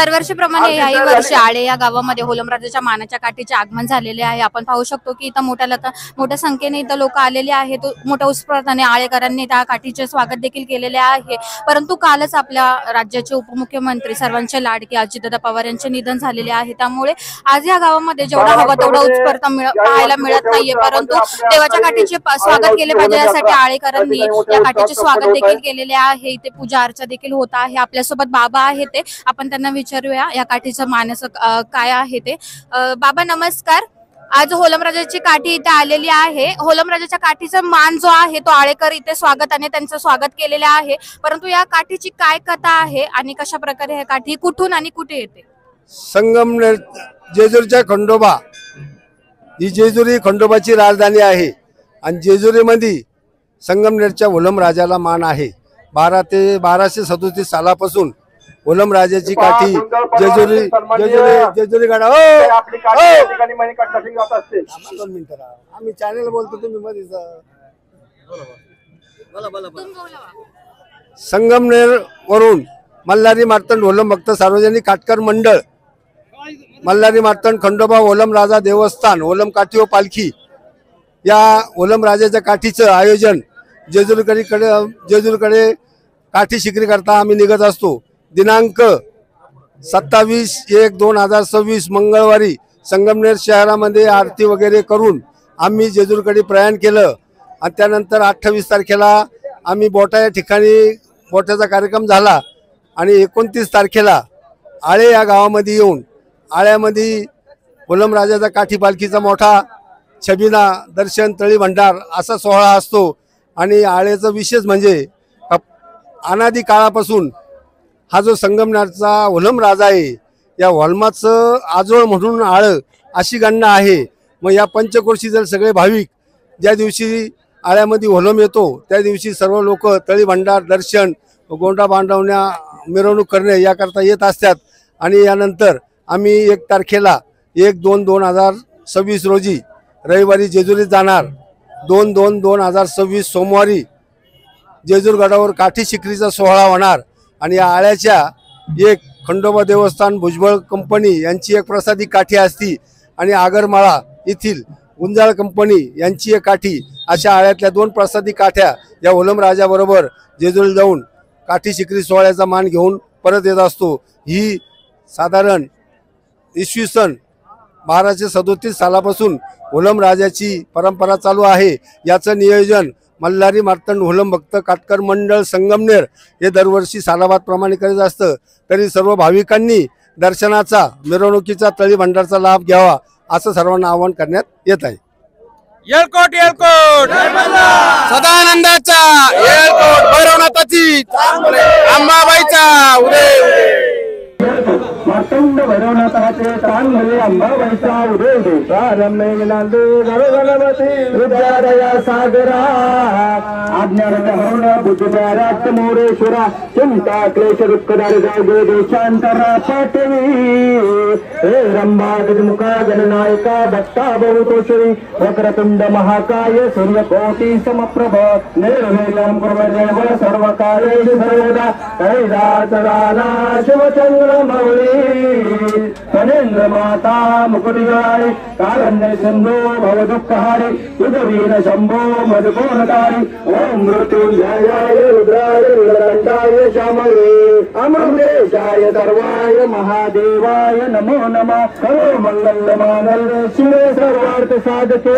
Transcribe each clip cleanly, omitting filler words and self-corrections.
दरवर्षीप्रमाणे याही वर्षी आळे या गावामध्ये होलमराजाच्या मानाच्या काठीचे आगमन झालेले आहे। आपण पाहू शकतो की इथं मोठ्या संख्येने इथं लोक आलेले आहेत। मोठ्या उत्स्फूर्ताने आळेकरांनी त्या काठीचे स्वागत देखील केलेले आहे। परंतु कालच आपल्या राज्याचे उपमुख्यमंत्री सर्वांचे लाडके अजितदादा पवार यांचे निधन झालेले आहे। त्यामुळे आज या गावामध्ये जेवढा हवा तेवढा उत्स्फूर्त पाहायला मिळत नाहीये। परंतु देवाच्या काठीचे स्वागत केले पाहिजे यासाठी आळेकरांनी या काठीचे स्वागत देखील केलेले आहे। इथे पूजा अर्चा देखील होत आहे। आपल्यासोबत बाबा आहे ते, आपण त्यांना विचारूया या काठीचं मानस काय आहे ते। बाबा नमस्कार, आज होलमराजाची काठी इथे आलेली आहे। होलमराजाच्या काठीचा मान जो आहे तो आळेकर इथे स्वागताने त्यांचं स्वागत केलेलं आहे। परंतु या काठीची काय कथा आहे आणि कशा प्रकारे ही काठी कुठून आणि कुठे येते? संगमनेर जेजुरीच्या खंडोबा ही जेजुरी खंडोबाची राजधानी आहे आणि जेजुरीमध्ये संगमनेरच्या होलमराजाला मान आहे। 1237 सालापासून होलमराजाची काठी जेजुरी गाडा आम्ही चॅनल बोलतो, तुम्ही मध्ये संगमनेर वरून मल्हारी मार्तंड होलम भक्त सार्वजनिक काटकर मंडळ, मल्हारी मार्तंड खंडोबा होलमराजा देवस्थान, होलम काठी व पालखी या होलमराजाच्या काठीचं आयोजन जेजुरीकडे काठी शिकरी करता आम्ही निघत असतो। दिनांक 27/1/2026 मंगळवारी संगमनेर शहरामध्ये आरती वगैरे करून आम्ही जेजुरीकडे प्रयाण केलं आणि त्यानंतर 28 तारखेला आम्ही बोटा या ठिकाणी बोटाचा कार्यक्रम झाला आणि 29 तारखेला आळे या गावामध्ये येऊन आळ्यामध्ये होलमराजाचा काठी पालखीचा मोठा छबिना दर्शन तळी भंडार असा सोहळा असतो। आणि आळेचं विशेष म्हणजे अनादी काळापासून हा जो संगमनेरचा होलमराजा आहे या होलमाचं आजोळ म्हणून आळ अशी गणना आहे। मग या पंचकोशी जर सगळे भाविक ज्या दिवशी आळ्यामध्ये होलम येतो त्या दिवशी सर्व लोक तळी भंडार दर्शन गोंडा बांधवण्या मिरवणूक करणे याकरता येत असतात। आणि यानंतर आम्ही 1 तारखेला 1/2/2026 रोजी रविवारी जेजुरीत जाणार। 2/2/2026 सोमवारी जेजूरगडावर काठी शिकरीचा सोहळा होणार आणि या आळ्याच्या एक खंडोबा देवस्थान भुजबळ कंपनी यांची एक प्रसादी काठी असती आणि आगरमाळा येथील गुंजाळ कंपनी यांची एक काठी, अशा आळ्यातल्या 2 प्रसादी काठ्या या होलमराजाबरोबर जेजुरीला जाऊन काठी शिकरी सोहळ्याचा मान घेऊन परत येत असतो। ही साधारण इसवी सन 1237 सालापासून होलमराजाची परंपरा चालू आहे। याचं नियोजन मल्हारी मार्तंड होलम भक्त काटकर मंडळ संगमनेर हे दरवर्षी सालाबाद प्रमाणे करीत असतं। तरी सर्व भाविकांनी दर्शनाचा मिरवणुकीचा तळी भंडारचा लाभ घ्यावा असं सर्वांना आवाहन करण्यात येत आहे। येळकोट येळकोट सदानंदाचा येळकोट भैरवनाथाची अंबाबाईचा उदय उदय मार्तंड भैरवनाथाचे चांगले अंबाबाईचा उदय उदय प्रारंभे विलांदे गणपती विद्यादया सागरा आज्ञानंद हरण बुद्धप्यारात मोरेश्वरा चिंता क्लेश दुःखदारी जागे देशांतरा पाठवी हे रंभा गजमुखा जननायका भक्ता बहुतोषरी वक्रतुंड महाकाय सूर्यकोटी समप्रभ निर्विघ्नं कुर्वदेव सर्वकार्येषु सर्वदा कैलासदाना शिवचंद्र मौली फणेन्द्र माता मुकुटधारी कारण्य सिंधु भव दुःखहारी युगवीर शंभो मधुकोणकारी ओम मृत्युंजयाय रुद्राय नीलकंठाय श्यामळे अमृतेशाय सर्वाय महादेवाय नमो नमः सर्व मंगल मांगल्ये शिवे सर्वार्थ साधके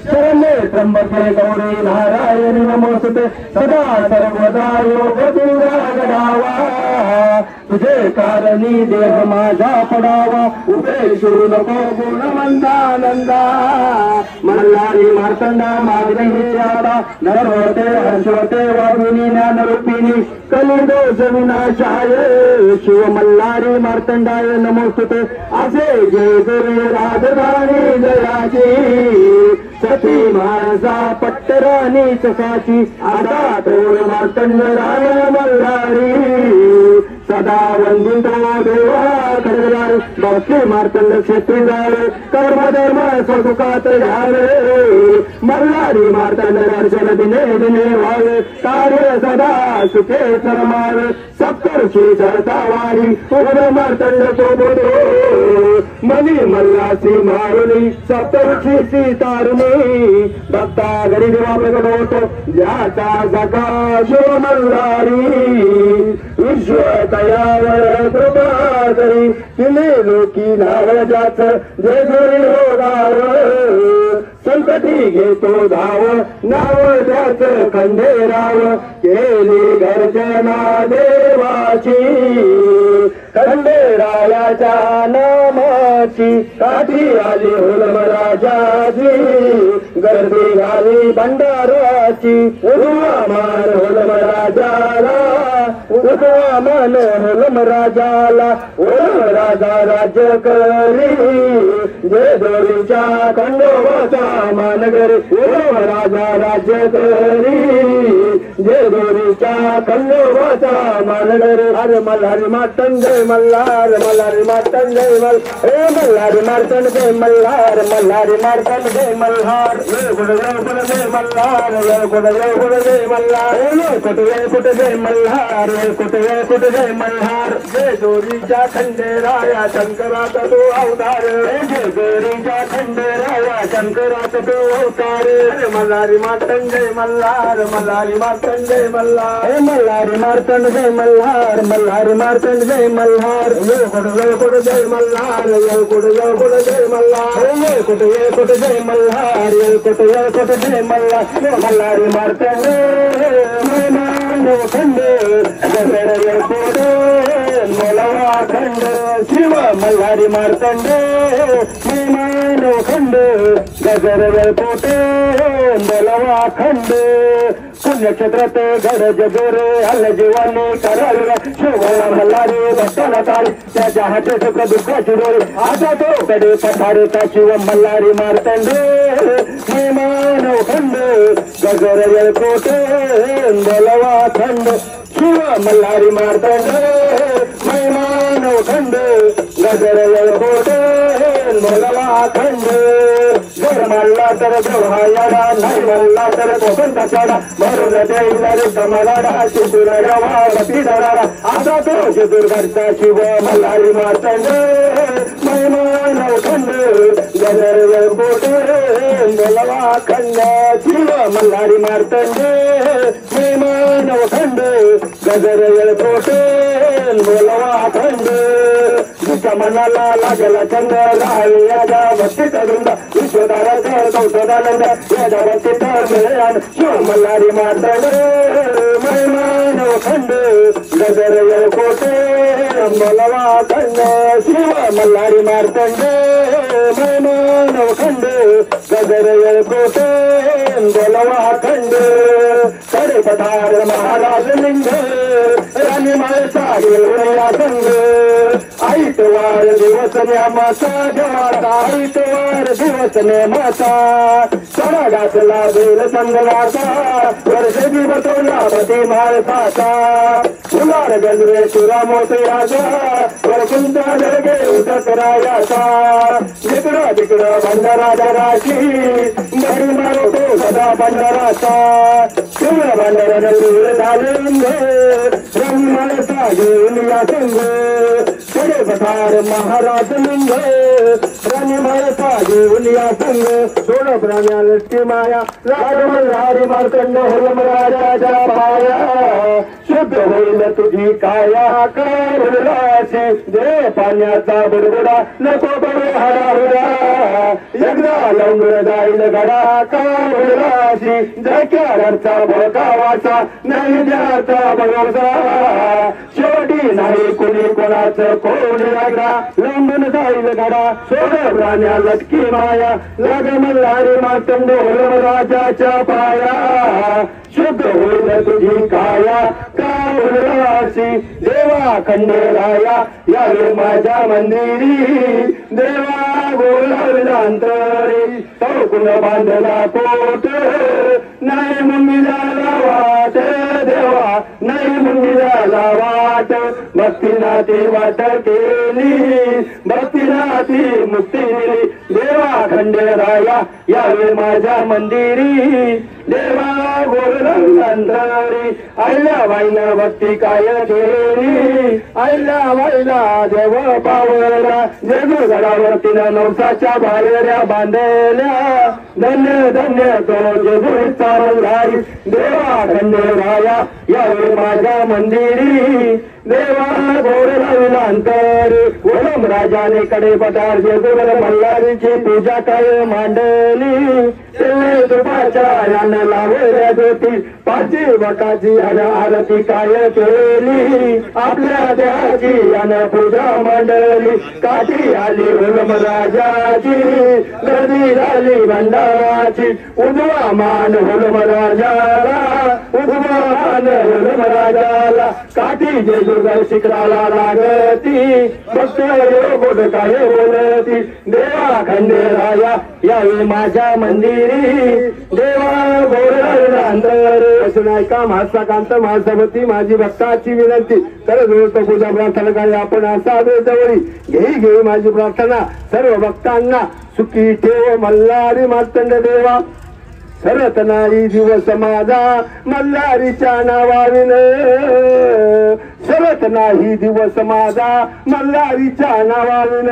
शरण्ये त्र्यंबके गौरी नारायणी नमोस्तुते सदा सर्वदा योगदुर्गा गडावा तुझे कारणी देह माझा पडावा उपेक्षू नको गुणवंतानंदा मल्हारी मार्तंडा मागणे आता नरवते हर्षवते वाघिनी ज्ञानरूपिणी कलिदोष विनाशाय शिव मल्हारी मार्तंडाय नमोस्तुते असे जय गुरु राजधानी जयाची सती माणसा पट्टराणी चकाची आता तोड मार्तंड राय मल्हारी सदा वंदितो देवा खडगदार भक्ती मार्तंड क्षेत्री जावे कर्मधर्म सुखात घ्यावे मल्हारी मार्तंड दर्शन दिने दिने व्हावे कार्य सदा सुखे सरमावे सप्तर्षी चरता वारी उग्र मार्तंड सोबतो मनी मल्लासी मारुनी सप्तर्षी तारुणी भक्ता गरीब प्रगट ज्याचा जगा शिव मल्हारी विश्व तयावर कृपा करी तिने लोकी नाव जात जय जय होणार संकटी घेतो धाव नाव त्याच खंडेराव केली गर्जना देवाची खंडेरायाच्या नामाची काठी आली हुलमराजाची गर्दी झाली भंडाराची उजवा मान हुलमराजाला उजवा मान हुलमराजाला हुलमराजा राज्य करी जय दोरीच्या खंडोबाचा मानगरी हुलमराजा राज्य करी जय दोरीच्या खंडोबाचा मानगरी अरे मल्हारी मार्तंड जय मल्हार मल्हारी मार्तंड जय मल्हार हे मल्हारी मार्तंड जय मल्हार मल्हारी मार्तंड जय मल्हार जय गुड जय मल्हार जय गुड जय मल्हार जय कुट जय मल्हार जय कुट जय मल्हार जय दोरीच्या खंडेराया शंकराचा तो अवतार जय दोरीच्या खंडेराया शंकराचा तो अवतार अरे मल्हारी मार्तंड जय मल्हार मल्हारी मार्तंड जय मल्हार हे मल्हारी मार्तंड जय मल्हार मल्हारी मार्तंड जय मल्हार जय कुट जय मल्हार जय कुट जय मल्हार जय कुट जय मल्हार जय कुट जय मल्हार मल्हारी मार्तंड मानो खंड जय कुट मोलवा खंड शिव मल्हारी मार्तंड मानो खंड गजर पोटे मोलवा खंड पुण्यक्षेत्रात गरज गोरे हल्ल जीवानी करायला शिवला मल्हारी भक्ताला तारी त्याच्या हाते सुख दुःखाची डोळे आता तो कडे पठारेचा शिव मल्हारी मार्तंड मानव खंड गजर कोटे बोलवा खंड शिव मल्हारी मार्तंड मानव खंड गजर कोटे बोलवा खंड जर मानला तर ब्रह्मायाडा नाही मानला तर कोकणचा चाडा मरून देईल समाडाडा चितुरावा पिडाडा आता तो चतुर्गडचा शिव मल्हारी मार्तंड मानव खंड गजर कोटे बोलवा खंड शिव मल्हारी मार्तंड मानव खंड गजर कोटे बोलवा खंड तुझ्या मनाला लागला चंद राहिली याच्या भक्तीचा वृंद विश्वदाराचा कौशदानंद याच्या भक्तीचा मिळान शिव मल्हारी मार्तंड मानव खंड गजर कोटे बोलवा खंड शिव मल्हारी मार्तंड मानव खंड गजर कोटे बोलवा खंड कडे पठार महाराज लिंग राणी माळसा घेऊया संग आईतवार दिवस नेमाचा जवाचा आईतवार दिवस नेमाचा सडा घातला बेल संगलाचा वर्ष दिवसला पती माळसाचा फुलार गंजरे तुरा मोतयाचा वरकुंता जळगे उदक रायाचा जिकडं तिकडं भंडारा राशी मरी मारतो सदा भंडाराचा शिव भंडारा दूर झाले रंग माळसा घेऊन या संग कडे पठार महाराज लिंग राणी माळसा घेऊन या संग सोड प्राण्या लटकी माया लाड मल्हारी मार्तंड हुलमराजाच्या पाया शुद्ध होईल तुझी काया काय उल्हासी दे पाण्याचा बुडबुडा नको बरे हराहुरा एकदा लंगर जाईल गडा काय उल्हासी जक्यारचा भोका वाचा नाही द्याचा भरोसा शेवटी नाही कोणी कोणाचं कोणी लागला लंबन जाईल गडा सोड प्राण्या लटकी माया लाग मल्हारी मार्तंड हुलमराजाच्या पाया शुद्ध होईल तुझी काया काय उल्हासी देवा खंडेराया यावे माझ्या मंदिरी देवा बोलाविला अंतरी चौकुन बांधला कोट नाही मुंगी झाला वाट देवा नाही मुंगी झाला वाट भक्तीनाथी वाट केली, भक्तीनाथी मुक्ती दिली. देवा खंडेराया यावे माझ्या मंदिरी, देवा गोरंतरी. आयला वाईला भक्ती काय केली, आयला वाईला देव पावला. जेजुगडावर तिनं नवसाच्या बाहेऱ्या बांधल्या, धन्य धन्य तो जेजुरीचा मल्हारी. देवा खंडेराया यावे माझ्या मंदिरी, देवा गोरला अंतर. ओलम राजाने कडे पठार जेजुगर मल्हारीची पूजा काय मांडली, तुपाच्या यानं लावल्या ज्योती, पाची बटाची आरती काय केली, आपल्या देहाची यानं पूजा मांडली. काठी आली ओलम राजाची, गर्दी झाली भंडाराची. उजवा मान ओलम राजाला, उजवा मान ओलम राजाला. काठी जेजुगर शिखराला लागती, भक्त गोड काय बोलती. देवा खंडेराया यावे माझ्या मंदिरी, देवा गोरला अंतर. असं नाही का महासाकांत महासभती माझी भक्ताची विनंती. तर जोडतो पूजा प्रार्थना काय आपण असावे जवळी. घेई माझी प्रार्थना सर्व भक्तांना, सुखी ठेव मल्हारी मार्तंड देवा. सरत नाही दिवस माझा मल्हारीच्या नावाविन, सरत नाही दिवस माझा मल्हारीच्या नावाविन.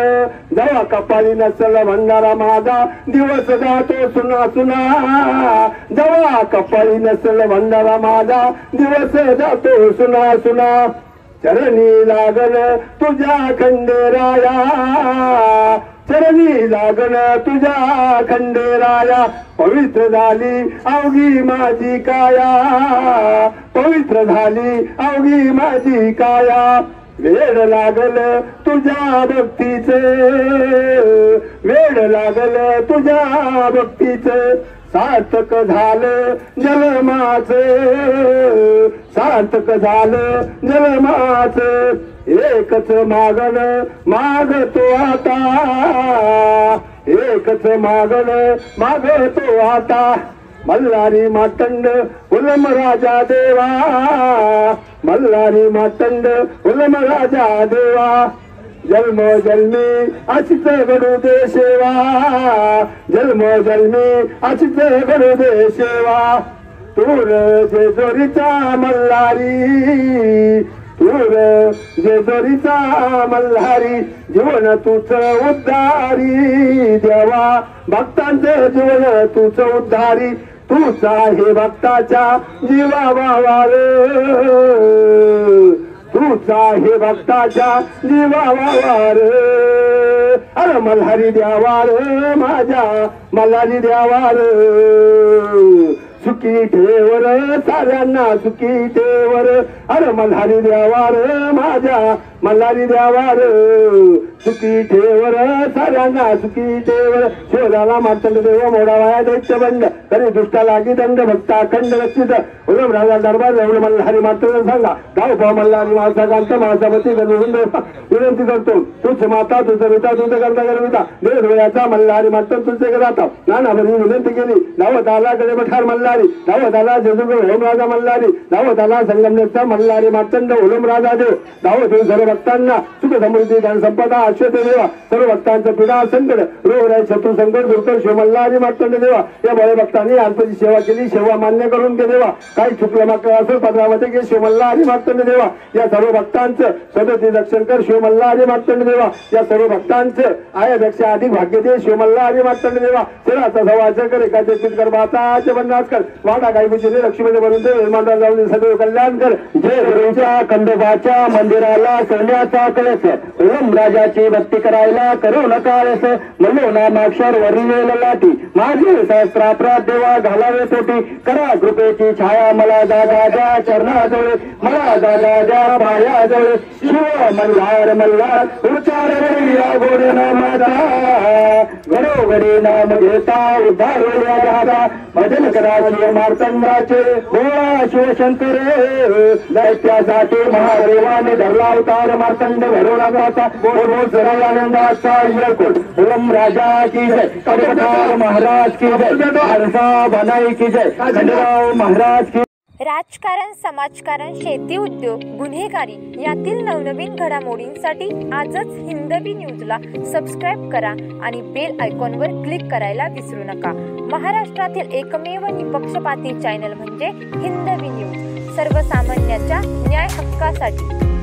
जेव्हा कपाळी नसल भंडारा माझा दिवस जातो सुना सुना, जेव्हा कपाळी नसल भंडारा माझा दिवस जातो सुना सुना. चरणी लागन तुझ्या खंडेराया, चरणी लागन तुझ्या खंडेराया. पवित्र झाली अवघी माझी काया, पवित्र झाली अवघी माझी काया. वेड लागल तुझ्या भक्तीचे, वेड लागल तुझ्या भक्तीचे. सार्थक झालं जन्माचं, सार्थक झालं जन्माचं. एकच मागण मागतो आता, एकच मागण मागतो आता. मल्हारी मातंड उलम राजा देवा, मल्हारी मातंड उलम राजा देवा. जन्म जन्मी अशीच घडू दे सेवा, जन्म जन्मी अशीच घडू दे सेवा. तूर जेजुरीचा मल्हारी, तूर जेजुरीचा मल्हारी. जीवन तुझ उद्धारी देवा, भक्तांचं जीवन तुझ उद्धारी. तूच आहे भक्ताच्या जीवा वावार, तूच आहे भक्ताच्या जीवा वावार. अरे मल्हारी द्यावार माझ्या, मल्हारी द्यावार. सुखी ठेवर साऱ्यांना सुखी ठेवर. अरे मल्हारी द्यावार माझ्या, मल्हारी द्यावार. सुखी ठेवर साऱ्यांना सुखी ठेवर. शोधाला मार्तंड देव मोडावाया दैत्य बंड, तरी दुष्टा लागी दंड. भक्ता अखंड रक्षित उलम राजा दरबार एवढे मल्हारी मार्तंड सांगा. गाव भाव मल्हारी माणसाकांत महासभती विनंती करतो. तुझ माता तुझ पिता तुझ करता गर्विता, देव डोळ्याचा मल्हारी मार्तंड तुझे कराता. नाना बरी विनंती केली. धावत आला कडे पठार मल्हारी, धावत आला जेजुगर ओम राजा मल्हारी, धावत आला संगमनेरचा मल्हारी मार्तंड ओलम राजा देव. धावत येऊन सर्व भक्तांना सुख समृद्धी धन संपदा आश्वत देवा. सर्व भक्तांचं पीडा संकट रोग राय शत्रू संकट दूर शिव मल्हारी मार्तंड देवा. या बळे भक्तांनी अल्पची सेवा केली, सेवा मान्य करून घे देवा. काही चुकलं मागलं असेल पदरामध्ये घे शिव मल्हारी मार्तंड देवा. या सर्व भक्तांचं सदती रक्षण कर शिव मल्हारी मार्तंड देवा. या सर्व भक्तांचं आयापेक्षा अधिक भाग्य दे शिव मल्हारी मार्तंड देवा. सेवाचा सवाचा कर, एकाचे चित कर, बाताचे बंधास कर. वाटा काही विचारे लक्ष्मीचे बनून दे, निर्माण जाऊन सदैव कल्याण कर. जय गुरुच्या खंडोबाच्या मंदिराला सोन्याचा कळस, ओम राजाची भक्ती करायला करू नका आळस. म्हणलो नामाक्षर वरिलेला लाटी, माझे सहस्रापराध देवा घालावे पोटी. करा कृपेची छाया मला जागा द्या चरणाजवळ, मला जागा द्या पायाजवळ. शिव मल्हार मल्हार उच्चार गोड नामाचा, घडोघडी नाम घेता उद्धार दादा. भजन करायचे मार्तंडाचे गोळा शिवशंकर, दैत्यासाठी महादेवाने धरला अवतार. मार्तंड घडवण्याचा बोल सरळ आनंदाचा येळकोट. ओलम राजा की जय, कडपठार महाराज की जय, हरसा बनाई की जय, खंडराव महाराज की राजकारण, समाजकारण, शेती, उद्योग, गुन्हेगारी यातील नवनवीन घडामोडींसाठी आजच हिंदवी न्यूजला सबस्क्राईब करा आणि बेल आयकॉनवर क्लिक करायला विसरू नका. महाराष्ट्रातील एकमेव निपक्षपाती चॅनल म्हणजे हिंदवी न्यूज, सर्वसामान्यांच्या न्याय हक्कासाठी.